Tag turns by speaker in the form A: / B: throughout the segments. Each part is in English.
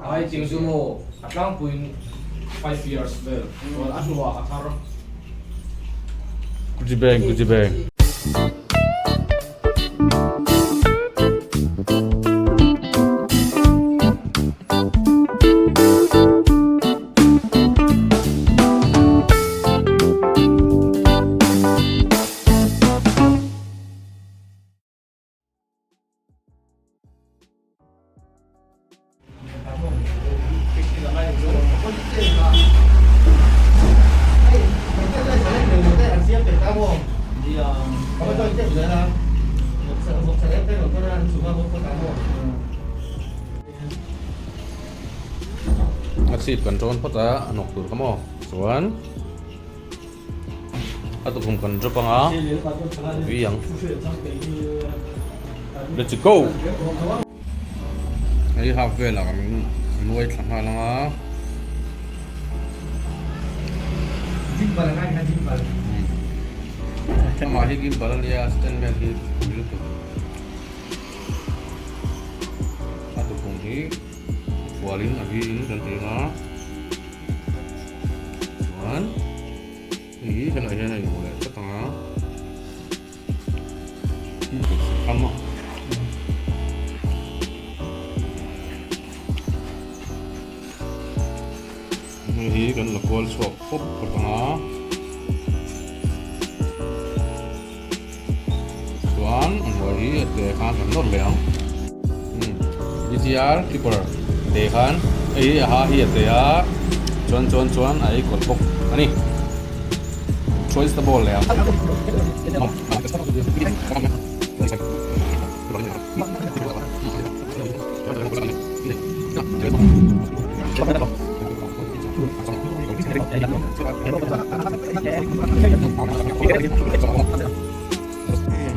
A: I think sumo atlang puin 5 years bel. Wal aswa atar.
B: Kujibeng, kujibeng. Asyik kontrol pota anok tur kamu soan atau kum kontrol panga yang let's go ini halfway lah kami luai sama lah
A: Jimbal kan jimbal.
B: sama lagi balan ya stand lagi gitu atau kum ini kualin lagi ini dan tengah cuman ini kan aja nih mulai ke tengah sama ini kan lekol swap pop ke tengah cuman lagi ada kan non leang GTR clipper dekan ha hi ya cuan ai kot bok ani choice the ball ya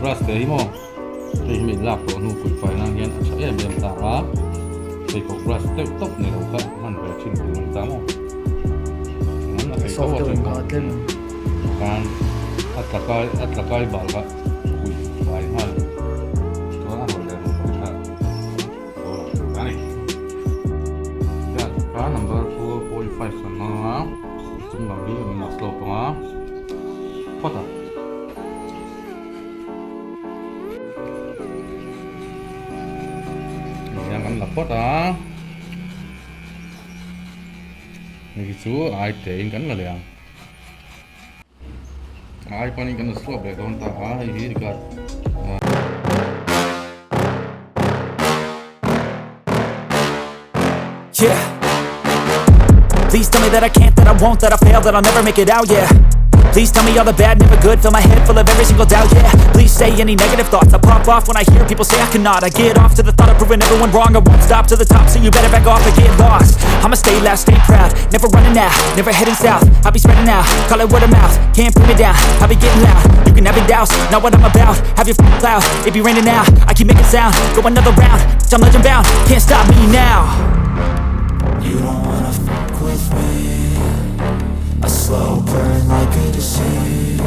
B: brush deh mo ini lap tuh nu kuy file nang yan saya biar tahu thì cục brush tiếp tục này đâu phải mình phải chỉnh từ tám không nó là cái số trên kan atlakai balga ui vai mal to na hol der mo ha oh kani ya ka number 4.5 san na chung lam bi mi nak slow pa pota yang kan lapot ini tu ai tein kan lah yang ai paling kan slow be don ta ini dekat
C: yeah. Please tell me that I can't, that I won't, that I fail, that I'll never make it out, yeah. Please tell me all the bad, never good, fill my head full of every single doubt, yeah. Please say any negative thoughts, I pop off when I hear people say I cannot. I get off to the thought of proving everyone wrong, I won't stop to the top, so you better back off and get lost. I'ma stay loud, stay proud, never running out, never heading south. I'll be spreading out, call it word of mouth, can't put me down, I'll be getting loud. You can have your doubts, not what I'm about, have your f***ing cloud, it be raining now. I keep making sound, go another round, I'm legend bound, can't stop me now.
D: You don't wanna fuck with me, a slow burn like a disease.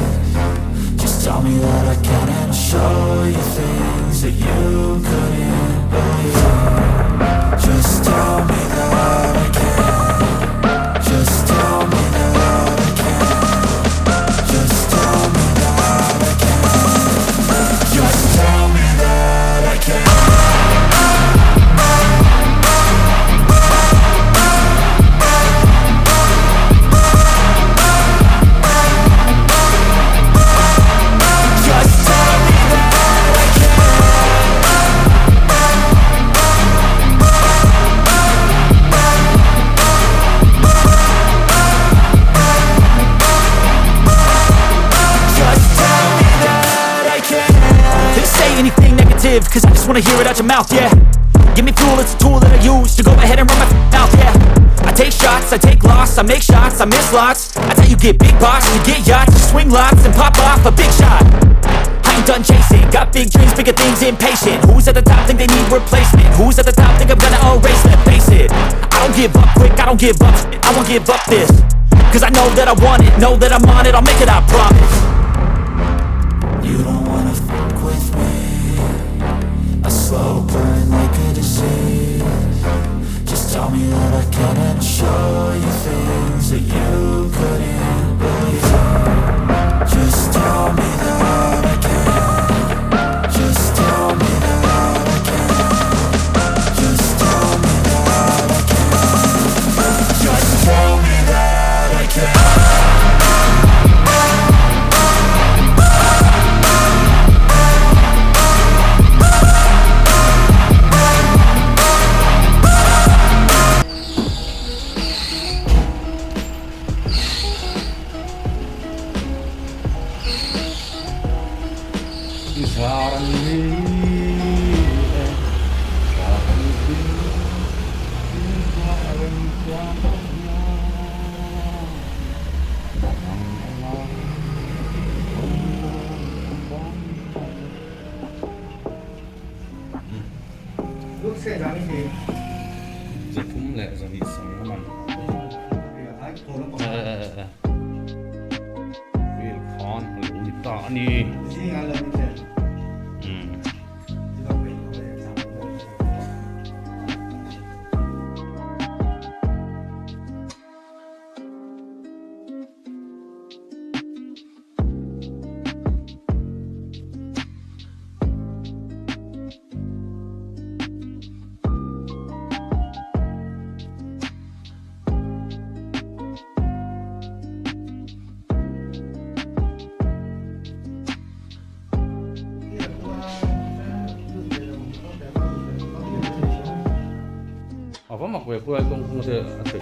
D: Just tell me that I can and I'll show you things that you couldn't believe. Just tell me that I can. Just tell me that I can. Just tell me that I can. Just tell me that I can.
C: Cause I just wanna hear it out your mouth, yeah. Give me fuel, it's a tool that I use to go ahead and run my mouth, yeah. I take shots, I take loss, I make shots, I miss lots. That's how you get big box, you get yachts, you swing lots and pop off a big shot. I ain't done chasing, got big dreams, bigger things, impatient. Who's at the top think they need replacement? Who's at the top think I'm gonna erase them? Face it, I don't give up quick, I don't give up shit, I won't give up this. Cause I know that I want it, know that I'm on it, I'll make it, I promise.
D: You don't wanna fuck with me, a slow burn like a disease. Just tell me and I'll show you things that you couldn't believe. Just tell me that I can. Just tell me that I can. Just tell me that I can. Just tell me that I can.
A: Nước xe ra cái gì?
B: 제품 내에서 있으면
A: Ai thổi nó
B: 윌콘 우리 딸이
A: gì ăn lên như thế?
B: apa mak gue kung ada nanti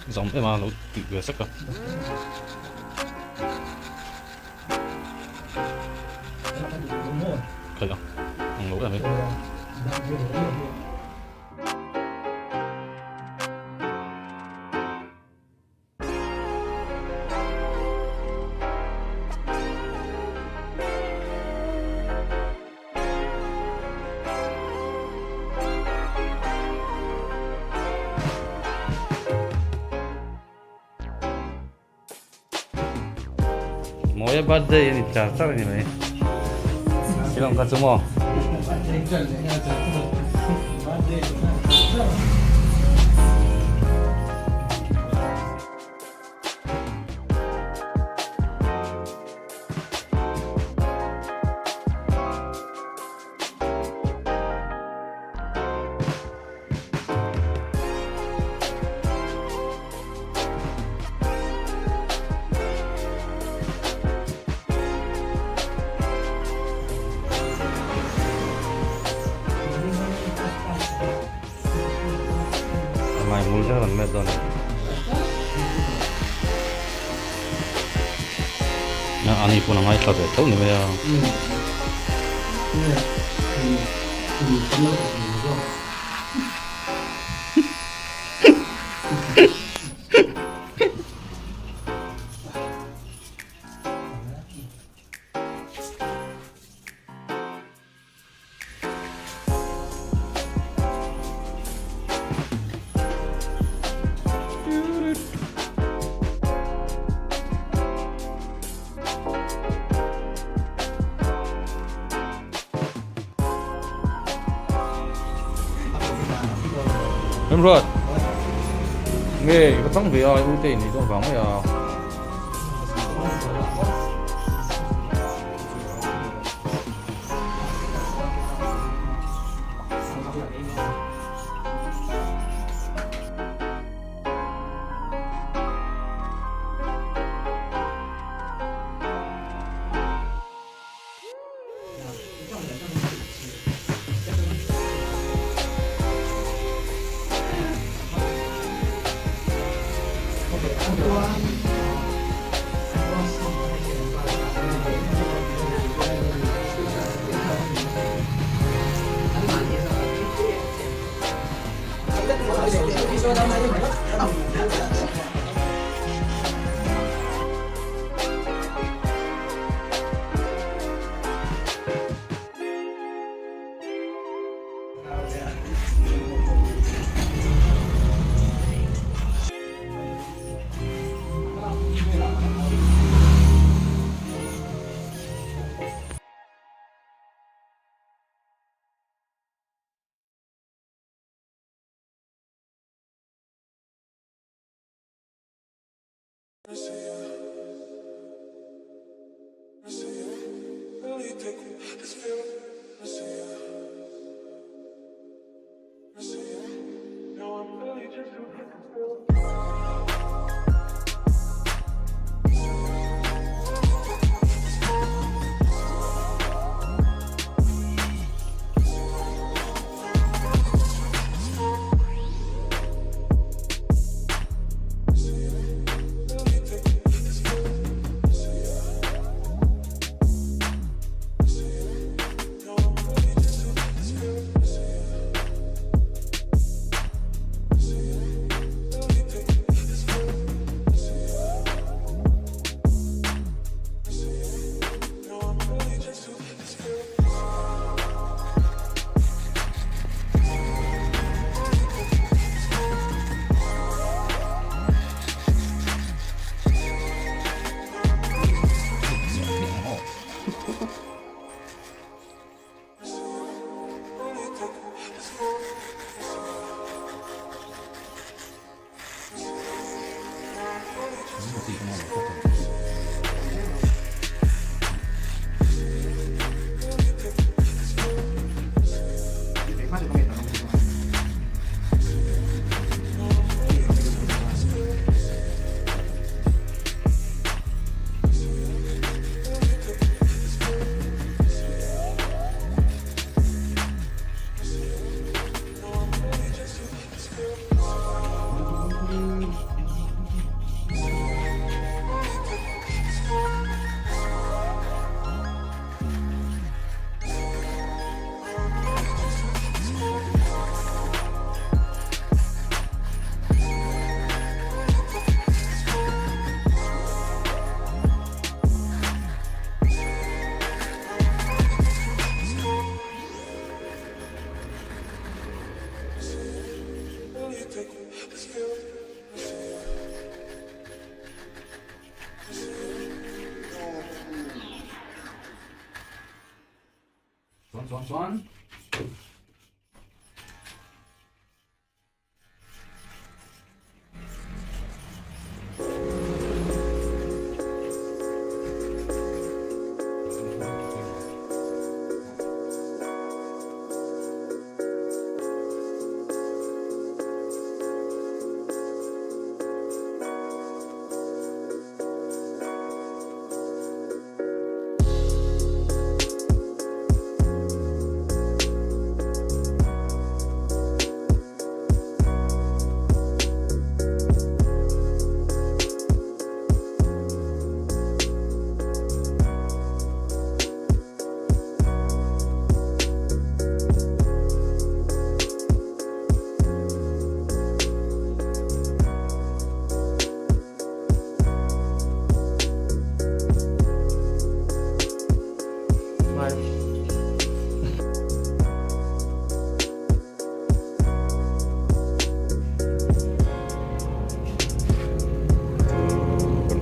B: Giống em mà nó tự vừa sắc cơ khởi không? Không lỗ là mấy 뭐야 birthday ini dasar ini nih bilang ke semua 많이 물자는 몇 돈? 아니 이쁘나 많이 타도 더 내야. Em ruột nghề cóต้องvề ưu tiên thì tôi vắng rồi
A: One.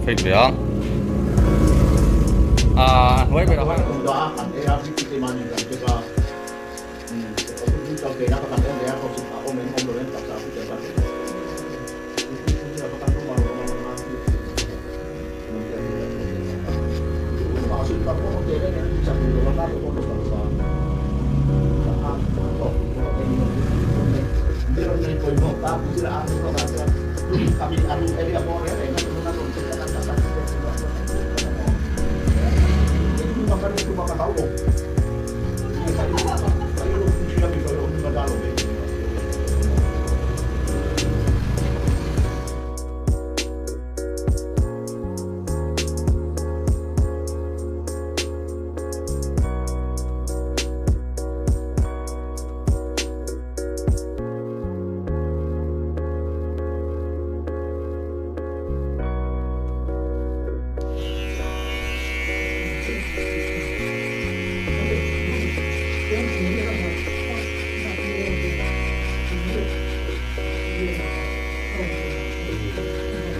B: Config ya. Nuôi về đó thôi.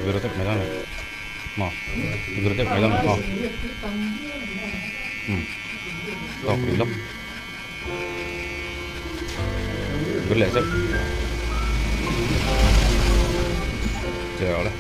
B: Bibliotek medan ya. Mau. Bibliotek medan mau. Kau pilih. Berlezat. Jauh lah.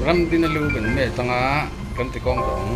B: ram din na lu ben me tanga kan ti kong tong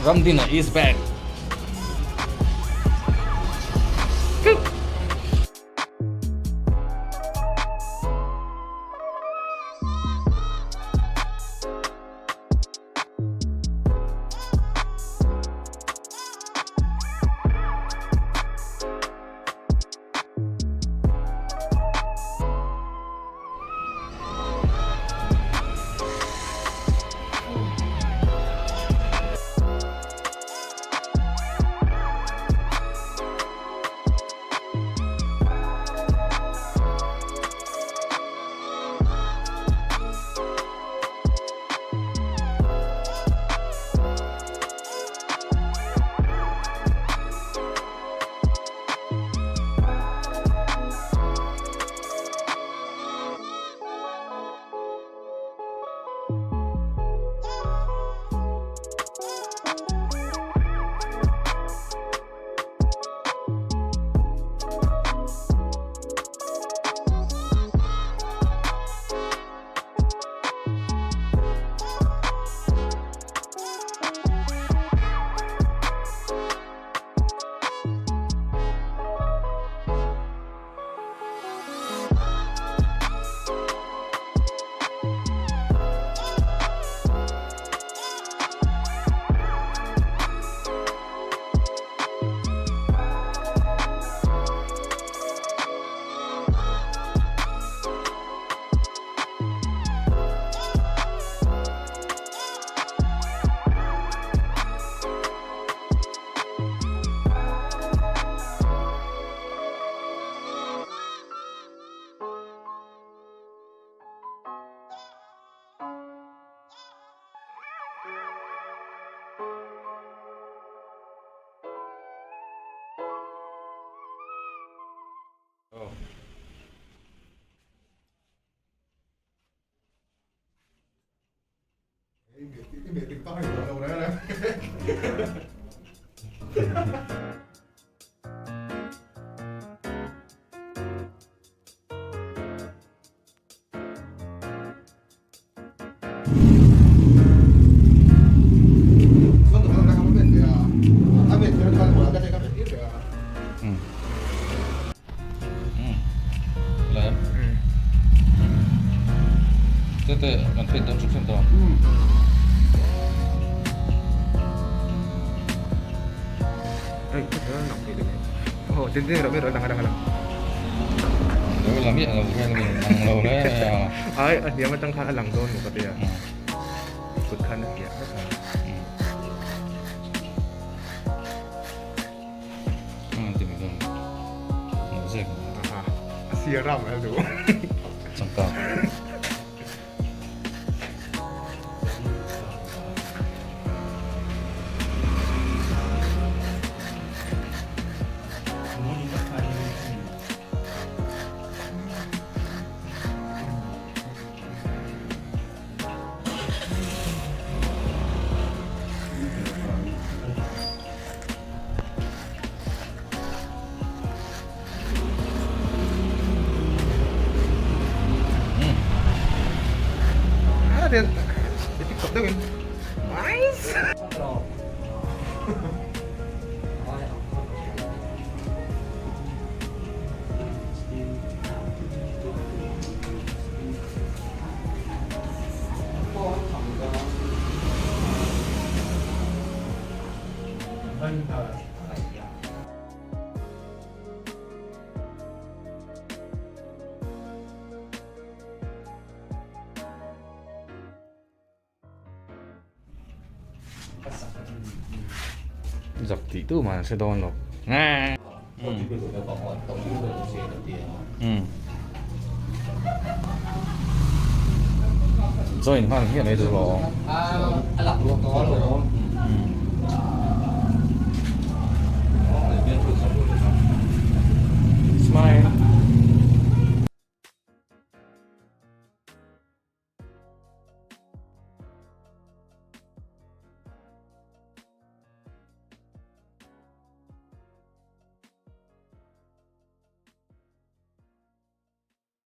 B: Ramdina is back.
E: cái miệng tiếng to thì đâu đấy này. Con tụi nó đang không biết thì à biết cho con của cái biết thì
B: Là Tete kan fit dan sukses dong.
E: cái thứ nó nóng thì được. Ồ, trên đây là biết rồi, đang.
B: Nếu làm biết là quen mình bằng lâu đấy.
E: Ấy, anh nhớ mà tăng khăn lằng đôn một cái gì à? Cực khăn này kìa, rất là.
B: Thì mình dùng nó dễ.
E: Xia răm là đủ.
B: Chẳng cao.
E: Dia TikTok tuh kan. Nice.
B: Dọc tí tư mà sẽ đòn rồi. Nga. Rồi, nó hiện đây rồi.
A: Lọc luôn có rồi.